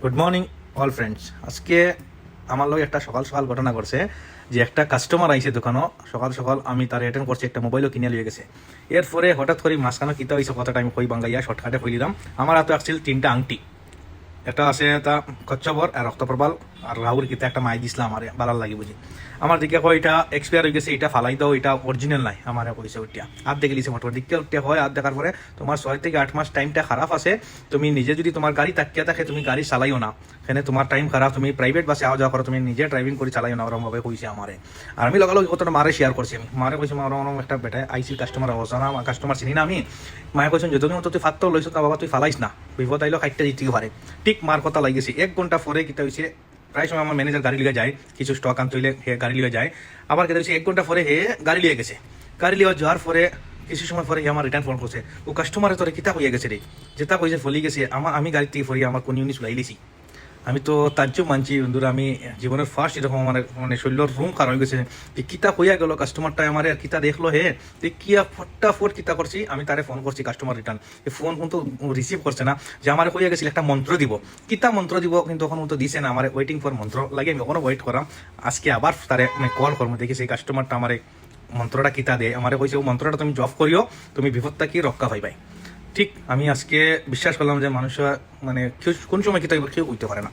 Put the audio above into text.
Good morning all friends. আজকে আমার লগে একটা সকাল সকাল ঘটনা ঘটছে যে একটা কাস্টমার আইছে দোকানও সকাল সকাল আমি তার অ্যাটেন্ড করছি, একটা মোবাইলও কিনে লিয়ে গেছে। এরপরে হঠাৎ করে মাঝখানে কিতা হয়েছে কথাটা আমি কই বাঙ্গাইয়া শর্টকাটে কইলাম। আমার হাতে আসছিল 3টা আংটি, একটা আছে তা কচ্চবর আর রক্তপ্রবাল আর রাহুল কিতা একটা মাই দিছিলাম আমার বালার লাগি বুঝি। আমার দিকে কয় এটা এক্সপায়ার হয়ে গেছে, এটা ফালাই দাও, এটা অরিজিনাল নাই। আমার কইছে ওইটা আর দেখে লিছে মোটর দিকে উঠতে হয়। আর দেখার পরে তোমার 6 থেকে 8 মাস টাইমটা খারাপ আছে। তুমি নিজে যদি তোমার গাড়ি তাকিয়ে থাকে তুমি গাড়ি চালাইও না, এখানে তোমার টাইম খারাপ। তুমি প্রাইভেট বাসে আওয়া যাওয়া করো, তুমি নিজে ড্রাইভিং করে চালাইও না, ওরকম ভাবে কইছে আমারে। আর আমি লগালগ কতটা মারে শেয়ার করছি। আমি মারে কইছি আমার একটা বেটায় আইসি কাস্টমার অবস্থা না, কাস্টমার চিনি না আমি। মায়ে কইছেন যতদিন তুই ফাত্তর লইছ না বাবা, তুই ফালাইস না, বিপদ আইলো খাইতে দিতে পারে। ঠিক মার কথা লাগিয়েছি। 1 ঘন্টা পরে কিতা হয়েছে, প্রায় সময় আমার ম্যানেজার গাড়ি লিয়ে যায়, কিছু স্টক আনতে হইলে হে গাড়ি লিয়ে যায়। আবার কেটে 1 ঘন্টা পরে হে গাড়ি লিয়ে গেছে। গাড়ি লিয়ে যাওয়ার পরে কিছু সময় পরে আমার রিটার্ন ফোন করছে, ও কাস্টমারে তোরে কিতা হইয়া গেছে রে, যেটা কইছে ফলি গেছে। আমি গাড়ি থেকে ফরিয়ে আমার কোন ইউনিট চলাই লিছি। আমি তো তাজ্জব মানছি বন্ধুরা, আমি জীবনের ফার্স্ট এরকম আমার মানে শরীরের রুম খারাপ হয়ে গেছে। কিতা হইয়া গেল কাস্টমারটা আমার, আর কিতা দেখলো হে কিয়া ফটাফট কিতা করছি, আমি তারে ফোন করছি কাস্টমার রিটার্ন। ফোন কিন্তু রিসিভ করছে না, যে আমার হইয়া গেছিল একটা মন্ত্র দিব, কিতা মন্ত্র দিব কিন্তু তখন তো দিছে না। আমার ওয়েটিং ফর মন্ত্র লাগে, আমি ওখানে ওয়েট করাম। আজকে আবার তারে আমি কল করবো, দেখি সেই কাস্টমারটা আমার মন্ত্রটা কিতা দেয়। আমার কইছে ও মন্ত্রটা তুমি জব করিও, তুমি বিপদটা কি রক্ষা পাইবাই। ঠিক আমি আজকে বিশ্বাস করলাম যে মানুষ মানে কোন সময় কিতা কেউ কইতে পারে না।